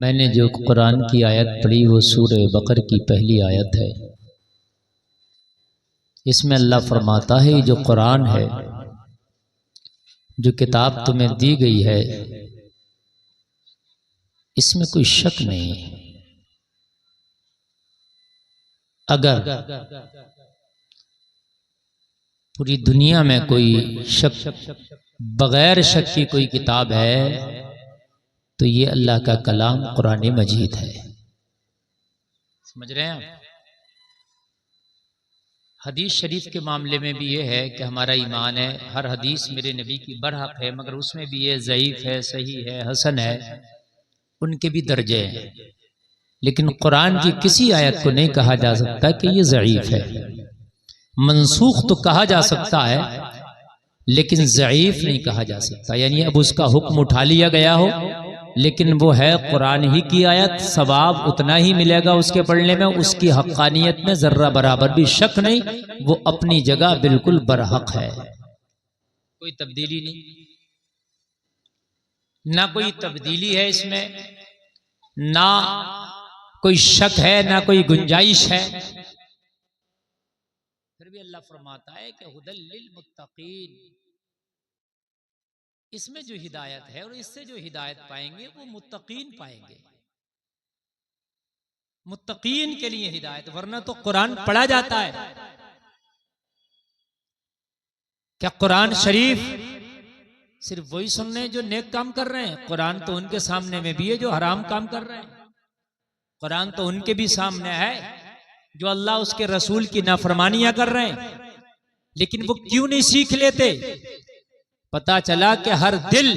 मैंने जो कुरान की आयत पढ़ी वो सूरह बकर की पहली आयत है। इसमें अल्लाह फरमाता है जो कुरान है, जो किताब तुम्हें दी गई है, इसमें कोई शक नहीं। अगर पूरी दुनिया में कोई शक, बगैर शक की कोई किताब है तो ये अल्लाह का कलाम कुरान मजीद है। समझ रहे हैं आप? हदीस शरीफ के मामले में भी ये है कि हमारा ईमान है, हर हदीस मेरे नबी की बरहक है, मगर उसमें भी ये ज़ईफ़ है, सही है, हसन है, उनके भी दर्जे हैं। लेकिन कुरान की किसी आयत को नहीं कहा जा सकता कि ये ज़ईफ़ है। मनसूख तो कहा जा सकता है लेकिन ज़ईफ़ नहीं कहा जा सकता। यानी अब उसका हुक्म उठा लिया गया हो, लेकिन वो है कुरान ही की आयत, सवाब उतना ही मिलेगा उसके पढ़ने में, उसकी हक़ानियत में जर्रा बराबर भी शक नहीं, वो अपनी जगह बिल्कुल बरहक है, कोई तब्दीली नहीं, ना कोई तब्दीली है इसमें, ना कोई शक है, ना कोई गुंजाइश है। फिर भी अल्लाह फरमाता है कि हुदल लिल मुत्तकीन, इसमें जो हिदायत है और इससे जो हिदायत पाएंगे वो मुत्तकीन पाएंगे। मुत्तकीन के लिए हिदायत, वरना तो कुरान पढ़ा जाता है। क्या कुरान शरीफ सिर्फ वही सुनने जो नेक काम कर रहे हैं? कुरान तो उनके सामने में भी है जो हराम काम कर रहे हैं। कुरान तो उनके भी सामने है जो अल्लाह उसके रसूल की नाफरमानियां कर रहे हैं। लेकिन वो क्यों नहीं सीख लेते? पता चला कि हर दिल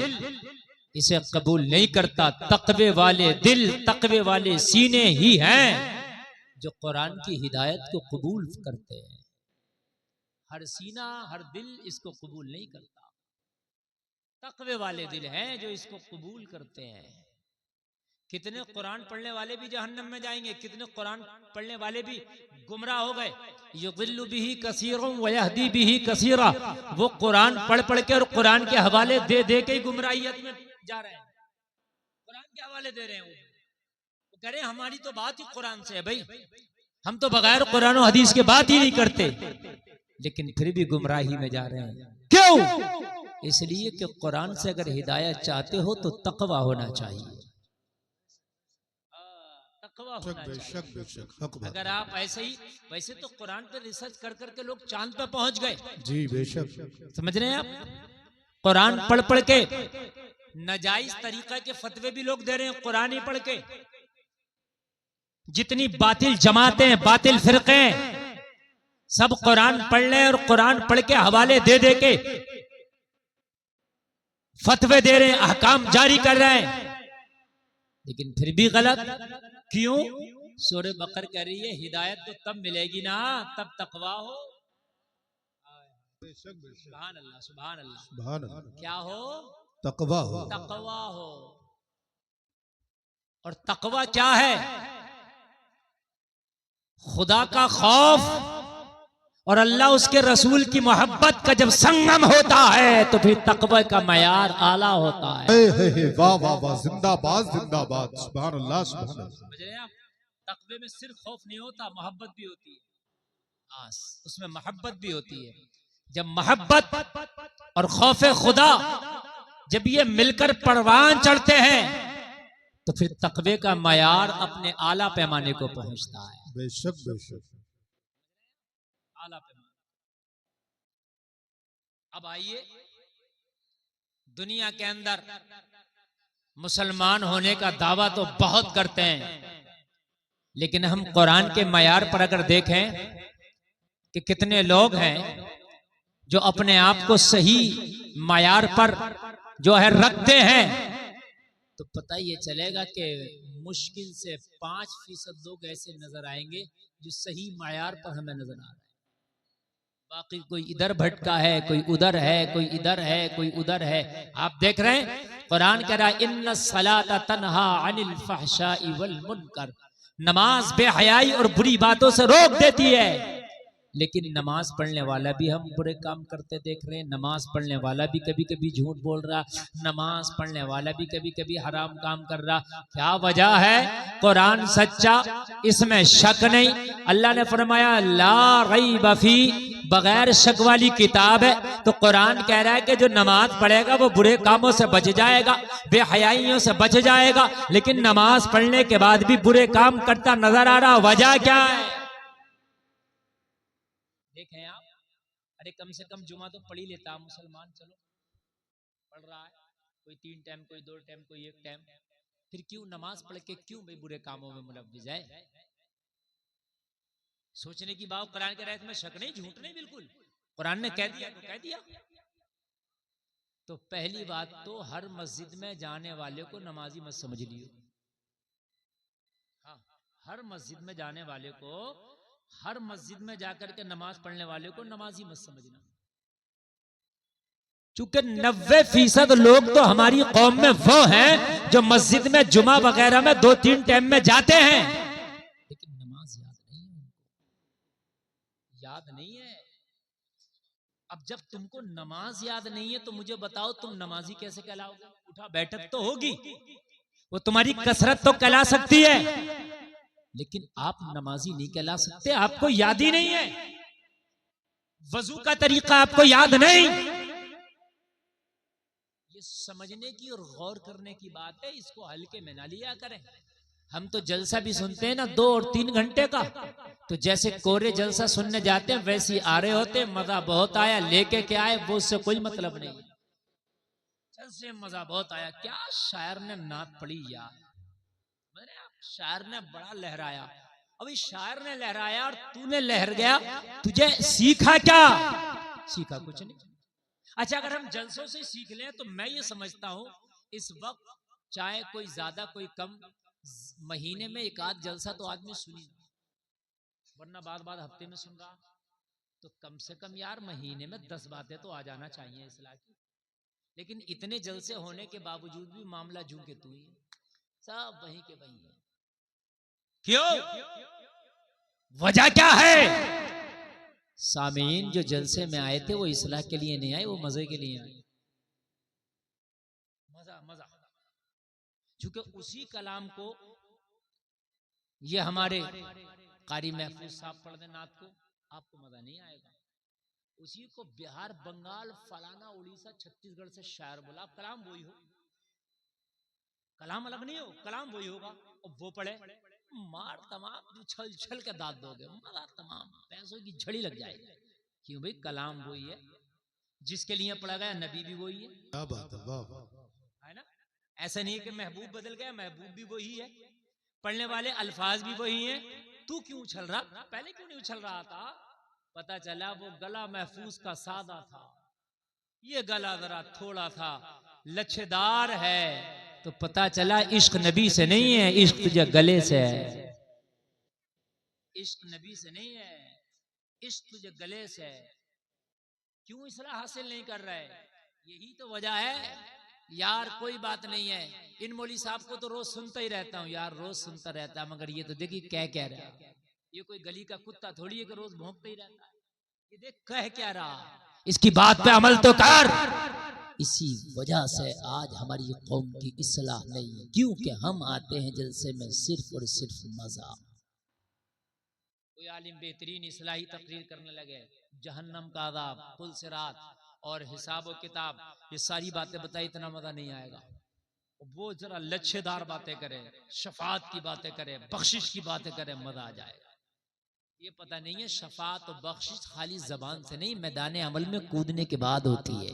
इसे कबूल नहीं करता। तकवे वाले दिल, तकवे वाले सीने ही हैं जो कुरान की हिदायत को कबूल करते हैं। हर सीना, हर दिल इसको कबूल नहीं करता। तकवे वाले दिल हैं जो इसको कबूल करते हैं। कितने कुरान पढ़ने वाले भी जहन्नम में जाएंगे, कितने कुरान पढ़ने वाले भी गुमराह हो गए। युदिल्लु बिही कसीरन व यहदी बिही कसीरा, वो कुरान पढ़ पढ़ के और कुरान के हवाले दे दे के गुमराहियत में जा रहे हैं। कुरान के हवाले दे रहे हैं, वो कह रहे हैं हमारी तो बात ही कुरान से है भाई, हम तो बगैर कुरान और हदीस के बात ही नहीं करते, लेकिन फिर भी गुमराही में जा रहे हैं। क्यों? इसलिए कि कुरान से अगर हिदायत चाहते हो तो तकवा होना चाहिए। बेशक। अगर आप ऐसे ही, वैसे तो कुरान पे रिसर्च कर करके लोग चांद पे पहुंच गए। जी बेशक। समझ रहे हैं आप? कुरान पढ़ पढ़ के नाजायज तरीका के फतवे भी लोग दे रहे हैं कुरान ही पढ़ के। जितनी बातिल जमातें, बातिल फिरके, सब कुरान पढ़ ले और कुरान पढ़ के हवाले दे दे के फतवे दे रहे हैं, अहकाम जारी कर रहे हैं, लेकिन फिर भी गलत। क्यों? सूरह बकर कह रही है हिदायत तो तब मिलेगी ना तब तकवा हो। सुभान अल्लाह, सुभान अल्लाह, सुभान अल्लाह। क्या हो? तकवा हो। तकवा हो। और तकवा क्या है? खुदा का खौफ और अल्लाह उसके रसूल की मोहब्बत का जब संगम होता है तो फिर तकवा का मयार आला होता है। वाह वाह वाह, जिंदाबाद जिंदाबाद, सुभान अल्लाह सुभान अल्लाह। समझ रहे हैं आप? तकवे में सिर्फ खौफ नहीं होता, मोहब्बत भी होती है। उसमें मोहब्बत भी होती है। जब मोहब्बत और खौफ खुदा जब ये मिलकर परवान चढ़ते हैं तो फिर तकवे का मयार अपने आला पैमाने को पहुंचता है। बेशक बेशक। आला पैमाना। अब आइए, दुनिया के अंदर मुसलमान होने का दावा तो बहुत करते हैं, लेकिन हम कुरान के मयार पर अगर देखें कि कितने लोग हैं जो अपने आप को सही मयार पर जो है रखते हैं, तो पता ये चलेगा कि मुश्किल से 5% लोग ऐसे नजर आएंगे जो सही मयार पर हमें नजर आ रहे हैं। बाकी कोई इधर भटका है, कोई उधर है, कोई इधर है, कोई उधर है। आप देख रहे हैं कुरान कह रहा है इन्ना सलाता तन्हा अनिल फहशाई वल मुनकर, नमाज बेहयाई और बुरी बातों से रोक देती है। लेकिन नमाज पढ़ने वाला भी हम बुरे काम करते देख रहे हैं। नमाज पढ़ने वाला भी कभी कभी झूठ बोल रहा, नमाज पढ़ने वाला भी कभी कभी हराम काम कर रहा। क्या वजह है? कुरान सच्चा, इसमें शक नहीं। अल्लाह ने फरमाया ला रैब फी, बगैर शक वाली किताब है। तो कुरान कह रहा है कि जो नमाज पढ़ेगा वो बुरे कामों से बच जाएगा, बेहयाइयों से बच जाएगा। लेकिन नमाज पढ़ने के बाद भी बुरे काम करता नजर आ रहा, वजह क्या है? देखें आप, अरे कम से कम जुमा तो पढ़ ही लेता मुसलमान, चलो पढ़ रहा है, कोई 3 टाइम, कोई 2 टाइम, कोई 1 टाइम, फिर क्यों नमाज पढ़ के क्यों भाई बुरे कामों में मुलव्विस है? सोचने की बात। कुरान के रायत में शक नहीं, झूठ नहीं, बिल्कुल कुरान ने कह दिया तो कह दिया। तो पहली बात तो हर मस्जिद में जाने वाले को नमाजी मत समझ लियो। हाँ, हर मस्जिद में जाने वाले को, हर मस्जिद में जाकर के नमाज पढ़ने वाले को नमाजी मत समझना। चूंकि 90% लोग तो हमारी कौम में वो हैं जो मस्जिद में जुमा वगैरह में 2-3 टाइम में जाते हैं, लेकिन नमाज याद नहीं है। अब जब तुमको नमाज याद नहीं है तो मुझे बताओ तुम नमाजी कैसे कहलाओगे? उठा बैठक तो होगी, वो तुम्हारी कसरत तो कहला सकती है, लेकिन आप नमाजी नहीं कहला सकते। आपको याद ही नहीं है, वजू का तरीका आपको याद नहीं। ये समझने की और गौर करने की बात है, इसको हल्के में ना लिया करें। हम तो जलसा भी सुनते हैं ना 2 और 3 घंटे का, तो जैसे कोरे जलसा सुनने जाते हैं वैसे आ रहे होते, मजा बहुत आया, लेके क्या आए वो उससे कोई मतलब नहीं। जलसे मजा बहुत आया, क्या शायर ने नात पढ़ी यार, शायर ने बड़ा लहराया। अभी शायर ने लहराया और तूने लहर गया, तुझे सीखा क्या? सीखा कुछ नहीं। अच्छा, अगर हम जलसों से सीख लें तो मैं ये समझता हूं इस वक्त चाहे कोई ज्यादा कोई कम, महीने में 1 आध जलसा तो आदमी सुनी, वरना बाद हफ्ते में सुन रहा। तो कम से कम यार महीने में 10 बातें तो आ जाना चाहिए इस्लाह की। लेकिन इतने जलसे होने के बावजूद भी मामला जूं के तू ही, सब वहीं के वहीं है। क्यों? वजह क्या है? सामीन जो जलसे में आए थे वो इस्लाह के लिए नहीं आए, वो मजे के लिए आए। मजा क्योंकि उसी कलाम को ये हमारे कारी महफूज साहब पढ़ दे नात को, आपको मजा नहीं आएगा। उसी को बिहार, बंगाल, फलाना, उड़ीसा, छत्तीसगढ़ से शायर बोला, कलाम वही हो, कलाम अलग नहीं हो, कलाम वही होगा। और वो पढ़े, मार तमाम छल छल के दांत दोगे, मजा तमाम, पैसों की झड़ी लग जाएगी। क्यों भाई? कलाम वही है, जिसके लिए पढ़ा गया नबी भी वही है। क्या बात है, वाह है ना? ऐसा नहीं है कि महबूब बदल गया, महबूब भी वही है, पढ़ने वाले अल्फाज भी वही हैं। तू क्यों उछल रहा? पहले क्यों नहीं उछल रहा था? पता चला वो गला महफूज का सादा था, ये गला जरा थोड़ा था, लच्छेदार है। तो पता चला इश्क नबी से नहीं है, इश्क तुझे गले से है। इश्क नबी से नहीं है, इश्क तुझे गले से है। क्यों इसला हासिल नहीं कर रहे? यही तो वजह है यार। कोई बात नहीं है, इन मौली साहब को तो रोज सुनता ही रहता हूँ यार, रोज सुनता रहता है, मगर ये तो देखिए क्या कह रहा है। ये कोई गली का कुत्ता थोड़ी है कि रोज भौंकता ही रहता है। ये देख कह क्या रहा, इसकी बात पे अमल तो कर। इसी वजह से आज हमारी कौम की इस्लाह नहीं, क्योंकि हम आते हैं जलसे में सिर्फ और सिर्फ मजा। कोई आलिम बेहतरीन इस्लाही तकरीर करने लगे, जहन्नम का अज़ाब, पुल सिरात और हिसाब व किताब, ये सारी बातें बताई, इतना मजा नहीं आएगा। वो जरा लच्छेदार बातें करे, शफात की बातें करे, बख्शिश की बातें करे, मजा आ जाएगा। ये पता नहीं है शफात और बख्शिश खाली जबान से नहीं, मैदान अमल में कूदने के बाद होती है।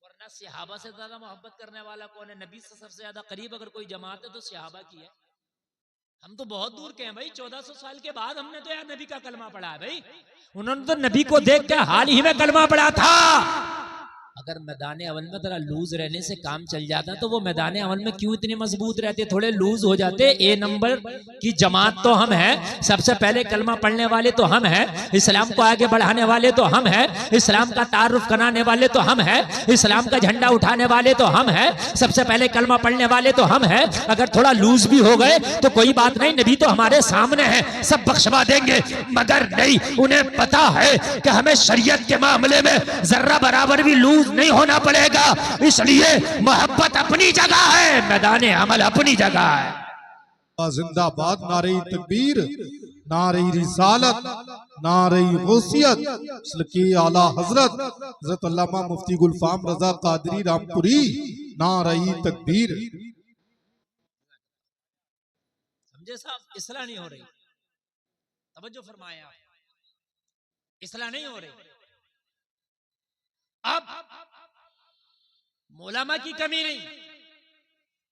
वरना सहाबा से ज्यादा मोहब्बत करने वाला कौन है? नबी से सबसे ज्यादा करीब अगर कोई जमात है तो सहाबा की है। हम तो बहुत दूर के हैं भाई, 1400 साल के बाद हमने तो यार नबी का कलमा पढ़ा है भाई। उन्होंने तो नबी को देख के हाल ही में कलमा पढ़ा था। अगर मैदान अवल में थोड़ा लूज रहने से काम चल जाता तो वो मैदान अवल में क्यों इतने मजबूत रहते, थोड़े लूज हो जाते। ए नंबर की जमात तो हम हैं, सबसे पहले कलमा पढ़ने वाले तो हम हैं, इस्लाम को आगे बढ़ाने वाले तो हम हैं, इस्लाम का तारुफ कराने वाले तो हम हैं, इस्लाम का झंडा उठाने वाले तो हम हैं, सबसे पहले कलमा पढ़ने वाले तो हम हैं। अगर थोड़ा लूज भी हो गए तो कोई बात नहीं, नबी तो हमारे सामने है, सब बख्शवा देंगे। मगर नहीं, उन्हें पता है कि हमें शरीयत के मामले में जर्रा बराबर भी लूज नहीं होना पड़ेगा। इसलिए मोहब्बत अपनी जगह है, मैदान अमल अपनी जगह है। जिंदाबाद, नारे तकबीर, नारे रिसालत, नारे गौसियत, सल्के आला हजरत हजरत अल्लामा मुफ्ती गुलफाम रजा कादरी रामपुरी, नारे तकबीर। समझे साहब, इसलाह नहीं हो रही, तवज्जो फरमाया, इसलाह नहीं हो रही। अब मौलामा की कमी नहीं,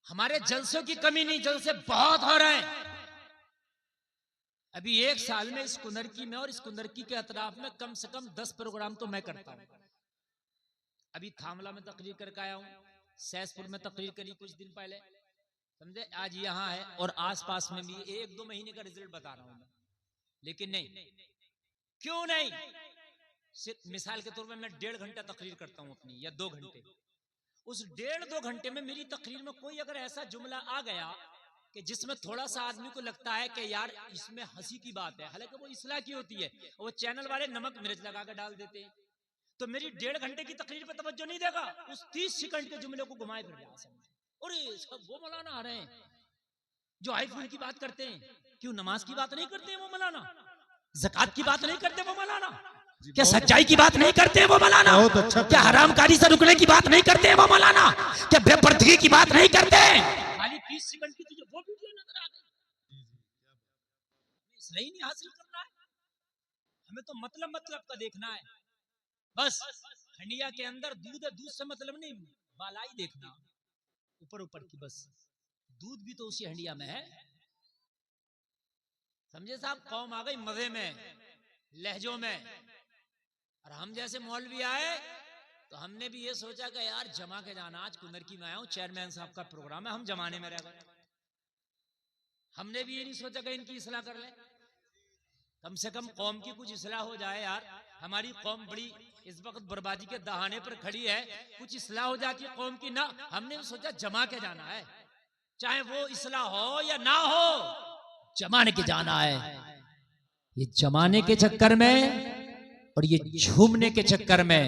हमारे जलसों की कमी नहीं, जलसे बहुत हो रहे हैं। अभी एक साल में इस कुंदरकी में और इस कुंदरकी के अतराफ में कम से कम 10 प्रोग्राम तो मैं करता हूं। अभी थामला में तकरीर करके आया हूं, सैसपुर में तकरीर करी कुछ दिन पहले, समझे, आज यहां है, और आसपास में भी 1-2 महीने का रिजल्ट बता रहा हूं मैं। लेकिन नहीं, क्यों नहीं, सिर्फ मिसाल के तौर पे मैं 1.5 घंटा तकरीर करता हूं अपनी, या 2 घंटे। उस 1.5-2 घंटे में मेरी तकरीर में कोई अगर ऐसा जुमला आ गया कि जिसमें थोड़ा सा आदमी को लगता है कि यार इसमें हंसी की बात है, हालांकि वो इस्लाह की होती है, वो चैनल वाले नमक मिर्च लगा कर डाल देते हैं, तो मेरी 1.5 घंटे की तकरीर पर तवज्जो नहीं देगा, उस 30 सेकंड के जुमले को घुमाए फिर जा सकते। और वो मौलाना आ रहे हैं जो आईफोन की बात करते हैं, क्यों नमाज की बात नहीं करते वो मौलाना, ज़कात की बात नहीं करते वो मौलाना, क्या सच्चाई की बात नहीं करते वो मौलाना, क्या हरामकारी से रुकने की बात नहीं करते वो मौलाना, क्या बेपर्दगी की बात नहीं करते। खाली 30 सेकंड की तुझे वो वीडियो नजर आ गई, इसलिए नहीं हासिल करना है हमें, तो मतलब का देखना है बस। हंडिया के अंदर दूध है, दूध से मतलब नहीं, बालाई देखना ऊपर की, बस दूध भी तो उसी हंडिया में है। समझे साहब, कौम आ गई मजे में, लहजों में, और हम जैसे मौलवी आए तो हमने भी ये सोचा कि यार जमा के जाना, आज कुंदरकी में आया हूं, चेयरमैन साहब का प्रोग्राम है, हम जमाने में रह गए। हमने भी ये नहीं सोचा कि इनकी इस्लाह कर ले, कम से कम कौम की कुछ इस्लाह हो जाए यार। हमारी कौम बड़ी इस वक्त बर्बादी के दहाने पर खड़ी है, कुछ इस्लाह हो जाती है कौम की ना। हमने भी सोचा जमा के जाना है, चाहे वो इस्लाह हो या ना हो, जमाने के जाना है। ये जमाने के चक्कर में और ये झूमने के चक्कर में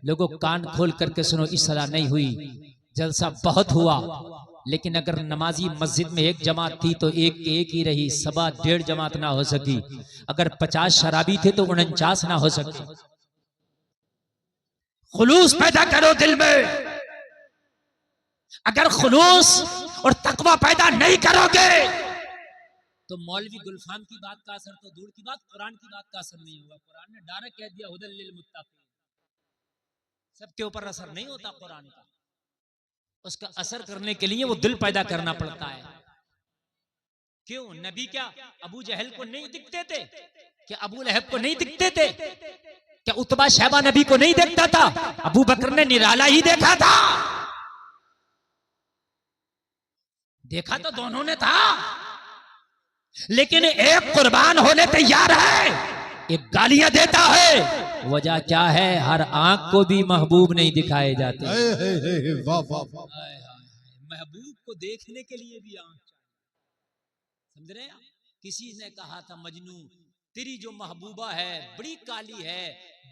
लोगों कान खोल करके सुनो, इस्लाह नहीं हुई, जलसा बहुत हुआ, लेकिन अगर नमाजी मस्जिद में एक जमात थी तो एक ही रही, 1.25 जमात ना हो सकी। अगर 50 शराबी थे तो 49 ना हो सके। खुलूस पैदा करो दिल में, अगर खुलूस और तकवा पैदा नहीं करोगे तो मौलवी गुलफाम की बात का असर तो दूर की बात, कुरान की बात का असर नहीं होगा। कुरान ने डायरेक्ट कह दिया हुदल लिल मुत्तकीन, सबके ऊपर असर नहीं होता कुरान का, उसका असर करने के लिए वो दिल पैदा करना पड़ता है। क्यों, नबी क्या अबू जहल को नहीं दिखते थे, क्या अबू लहब को नहीं दिखते थे, क्या उतबा शैबा नबी को नहीं देखता था, अबू बकर ने निराला ही देखा था, देखा तो दोनों ने था, लेकिन एक कुर्बान होने तैयार है, एक गालियां देता है। वजह क्या है, हर आंख को भी महबूब नहीं दिखाए जाते। महबूब को देखने के लिए भी आंख चाहिए, समझ रहे हैं। किसी ने कहा था, मजनू तेरी जो महबूबा है बड़ी काली है,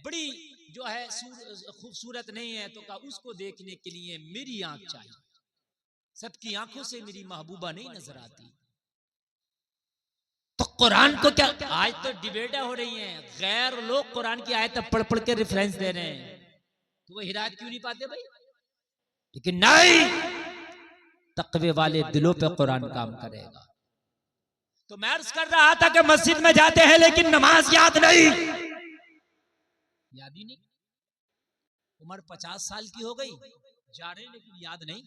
बड़ी जो है खूबसूरत नहीं है, तो कहा उसको देखने के लिए मेरी आंख चाहिए, सबकी आंखों से मेरी महबूबा नहीं नजर आती। तो कुरान को क्या, आज तो डिबेटें हो रही हैं, गैर लोग कुरान की आयत पढ़ पढ़ के रेफरेंस दे रहे हैं, तो वो हिदायत क्यों नहीं पाते भाई। लेकिन नहीं, तकवे वाले दिलों पे कुरान काम करेगा। तो मैं अर्ज कर रहा था कि मस्जिद में जाते हैं लेकिन नमाज याद नहीं, याद ही नहीं। उम्र 50 साल की हो गई, जा रहे हैं लेकिन याद नहीं।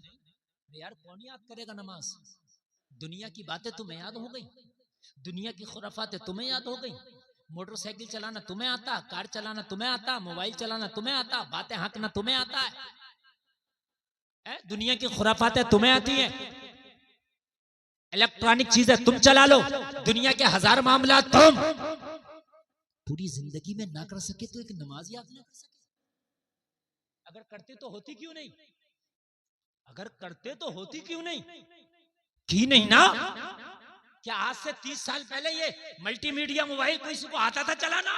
यार कौन याद करेगा नमाज, दुनिया की बातें तुम्हें याद हो गई, दुनिया की खुराफातें तुम्हें याद हो गई, मोटरसाइकिल चलाना तुम्हें आता, कार चलाना तुम्हें आता, मोबाइल चलाना तुम्हें आता, बातें हाँकना तुम्हें आता है? दुनिया की खुराफातें तुम्हें आती हैं, इलेक्ट्रॉनिक चीजें तुम चला लो, दुनिया के 1000 मामला तुम पूरी जिंदगी में ना कर सके तो एक नमाज याद ना कर सके। अगर करते तो होती क्यों नहीं? अगर करते तो होती क्यों नहीं? की नहीं ना? क्या आज से 30 साल पहले ये मल्टीमीडिया मोबाइल किसी को आता था चलाना?